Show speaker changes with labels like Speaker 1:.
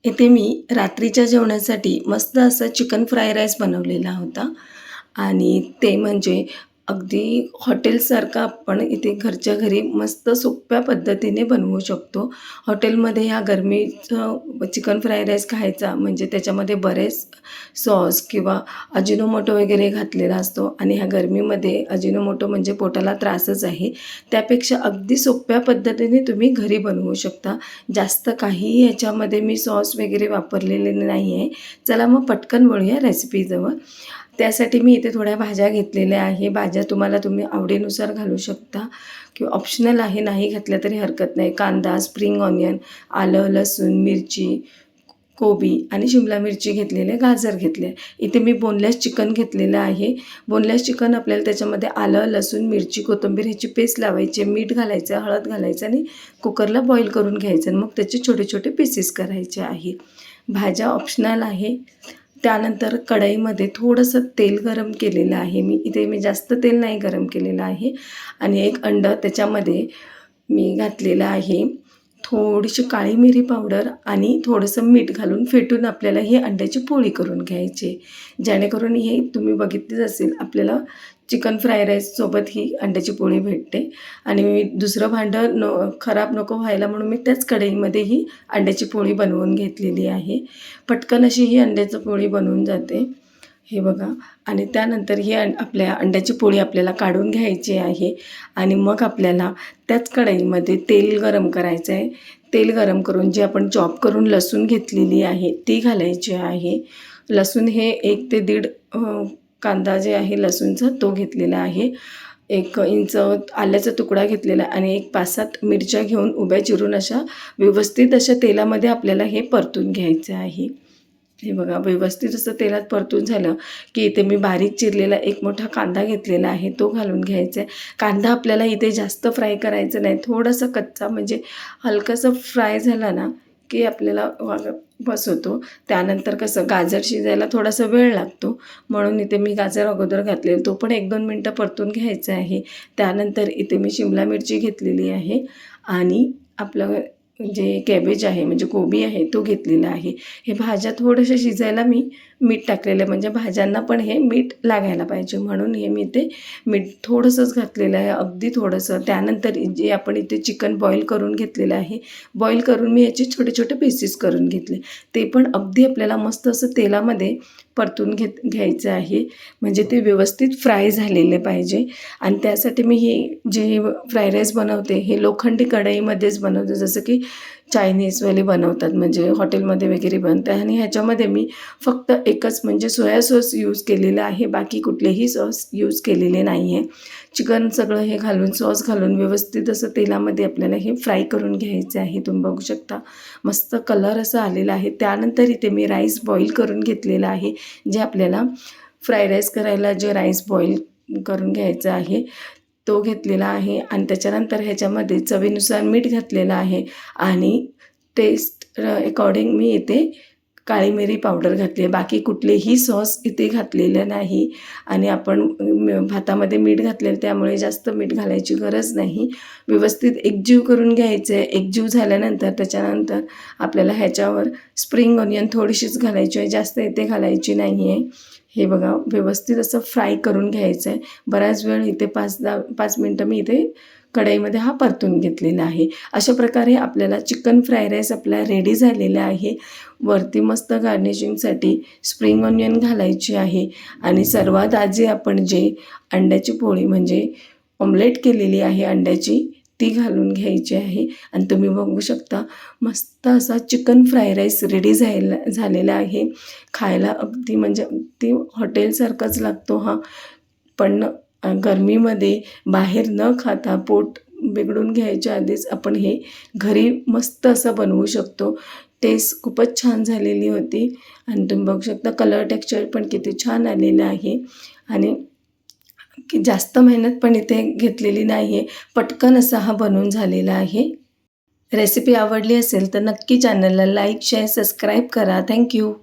Speaker 1: इथे मी रात्रीच्या जेवणासाठी मस्त असा चिकन फ्राय राईस बनवलेला होता आणि ते म्हणजे अगदी हॉटेलसारखं आपण इथे घरच्या घरी मस्त सोप्या पद्धतीने बनवू शकतो. हॉटेलमध्ये ह्या गरमीचं चिकन फ्राय राईस खायचा म्हणजे त्याच्यामध्ये बरेच सॉस किंवा अजिनोमोटो वगैरे घातलेला असतो आणि ह्या गरमीमध्ये अजिनोमोटो म्हणजे पोटाला त्रासच आहे. त्यापेक्षा अगदी सोप्या पद्धतीने तुम्ही घरी बनवू शकता. जास्त काहीही ह्याच्यामध्ये मी सॉस वगैरे वापरलेले नाही आहे. चला मग पटकन वळूया रेसिपीजवळ. त्यासाठी मी इथे थोड्या भाज्या घेतलेल्या आहे. भाज्या तुम्ही आवडीनुसार घालू शकता किंवा ऑप्शनल आहे, नाही घातल्या तरी हरकत नाही. कांदा, स्प्रिंग ऑनियन, आलं, लसूण, मिरची, कोबी आणि शिमला मिरची घेतलेले, गाजर घेतले. इथे मी बोनलेस चिकन घेतलेलं आहे. बोनलेस चिकन आपल्याला त्याच्यामध्ये आलं, लसूण, मिरची, कोथिंबीर ह्याची पेस्ट लावायची, मीठ घालायचं, हळद घालायचं आणि कुकरला बॉईल करून घ्यायचं आणि मग त्याचे छोटे छोटे पीसेस करायचे आहे. भाज्या ऑप्शनल आहे. त्यानंतर कढईमध्ये थोडंसं तेल गरम केलेलं आहे. मी जास्त तेल नाही गरम केलेलं आहे आणि एक अंडं त्याच्यामध्ये मी घातलेलं आहे. थोडीशी काळी मिरी पावडर आणि थोडंसं मीठ घालून फेटून आपल्याला ही अंड्याची पोळी करून घ्यायची. जेणेकरून हे तुम्ही बघितलीच असेल, आपल्याला चिकन फ्राय राईससोबत ही अंड्याची पोळी भेटते. आणि मी दुसरं भांडं खराब नको व्हायला म्हणून मी त्याच कढईमध्ये ही अंड्याची पोळी बनवून घेतलेली आहे. पटकन अशी ही अंड्याची पोळी बनवून जाते. हे बघा. आणि त्यानंतर ही आपल्या अंड्याची पोळी आपल्याला काढून घ्यायची आहे आणि मग आपल्याला त्याच कढईमध्ये तेल गरम करायचं आहे. तेल गरम करून जी आपण चॉप करून लसूण घेतलेली आहे ती घालायची आहे. लसूण हे 1 ते 1.5 कांदा जे आहे लसूणचा तो घेतलेला आहे. 1 इंच आल्याचा तुकडा घेतलेला आणि 5-7 मिरच्या घेऊन उभ्या चिरून अशा व्यवस्थित अशा तेलामध्ये आपल्याला हे परतून घ्यायचं आहे. हे बघा, व्यवस्थित असं तेलात परतून झालं की इथे मी बारीक चिरलेला एक मोठा कांदा घेतलेला आहे, तो घालून घ्यायचा आहे. कांदा आपल्याला इथे जास्त फ्राय करायचं नाही, थोडंसं कच्चा म्हणजे हलकंसं फ्राय झाला ना की आपल्याला बस होतो. त्यानंतर कसं गाजर शिजायला थोडासा वेळ लागतो म्हणून इथे मी गाजर अगोदर घातलेलं, तो पण 1-2 मिनटं परतून घ्यायचा आहे. त्यानंतर इथे मी शिमला मिरची घेतलेली आहे आणि आपलं जे कॅबेज आहे म्हणजे कोबी आहे तो घेतलेला आहे. हे भाज्या थोड्याशा शिजायला मी मीठ टाकलेलं आहे म्हणजे भाज्यांना पण हे मीठ लागायला पाहिजे म्हणून हे मी ते मीठ थोडंसंच घातलेलं आहे, अगदी थोडंसं. त्यानंतर जे आपण इथे चिकन बॉईल करून घेतलेलं आहे, बॉईल करून मी याचे छोटे छोटे पीसेस करून घेतले. ते पण अगदी आपल्याला मस्त असं तेलामध्ये परतून घ्यायचं आहे म्हणजे ते व्यवस्थित फ्राय झालेले पाहिजे. आणि त्यासाठी मी हे जे फ्राय राईस बनवते हे लोखंडी कढईमध्येच बनवते, जसं की चायनीजवाले बनवतात म्हणजे हॉटेलमध्ये वगैरे बनतं. आणि ह्याच्यामध्ये मी फक्त एकच म्हणजे सोया सॉस यूज केलेलं आहे, बाकी कुठलेही सॉस यूज केलेले नाही आहे. चिकन सगळं हे घालून सॉस घालून व्यवस्थित असं तेलामध्ये आपल्याला हे फ्राय करून घ्यायचं आहे. तुम्ही बघू शकता मस्त कलर असा आलेला आहे. त्यानंतर इथे मी राईस बॉईल करून घेतलेला आहे, जे आपल्याला फ्राय राईस करायला जे राईस बॉईल करून घ्यायचं आहे तो घेतलेला आहे. आणि त्याच्यानंतर ह्याच्यामध्ये चवीनुसार मीठ घातलेलं आहे आणि टेस्ट अकॉर्डिंग मी इथे काळी मिरी पावडर घातली आहे, बाकी कुठलेही सॉस इथे घातलेलं नाही. आणि आपण भातामध्ये मीठ घातलेलं त्यामुळे जास्त मीठ घालायची गरज नाही. व्यवस्थित एकजीव करून घ्यायचं आहे. एकजीव झाल्यानंतर त्याच्यानंतर आपल्याला ह्याच्यावर स्प्रिंग ऑनियन थोडीशीच घालायची आहे, जास्त इथे घालायची नाही आहे. हे बघा, व्यवस्थित असं फ्राय करून घ्यायचं आहे. बराच वेळ इथे 5 मिनटं मी इथे कढईमध्ये हा परतून घेतलेला आहे. अशा प्रकारे आपल्याला चिकन फ्राय राईस आपला रेडी झालेला आहे. वरती मस्त गार्निशिंगसाठी स्प्रिंग ऑनियन घालायची आहे आणि सर्वात आधी आपण जे अंड्याची पोळी म्हणजे ऑमलेट केलेली आहे अंड्याची ती घालून घ्यायची आहे. आणि तुम्ही बघू शकता मस्त असा चिकन फ्राय राईस रेडी झालेला आहे. खायला अगदी म्हणजे अगदी हॉटेलसारखाच लागतो हा. पण गरमीमध्ये बाहेर न खाता पोट बिघडून घ्यायच्या आधीच आपण हे घरी मस्त असं बनवू शकतो. टेस्ट खूपच छान झालेली होती आणि तुम्ही बघू शकता कलर टेक्स्चर पण किती छान आलेलं आहे. आणि की जास्त मेहनत पण इथे घेतलेली नाही आहे, पटकन असा हा बनवून झालेला आहे. रेसिपी आवडली असेल तर नक्की चॅनलला लाईक, शेअर, सबस्क्राईब करा. थँक्यू.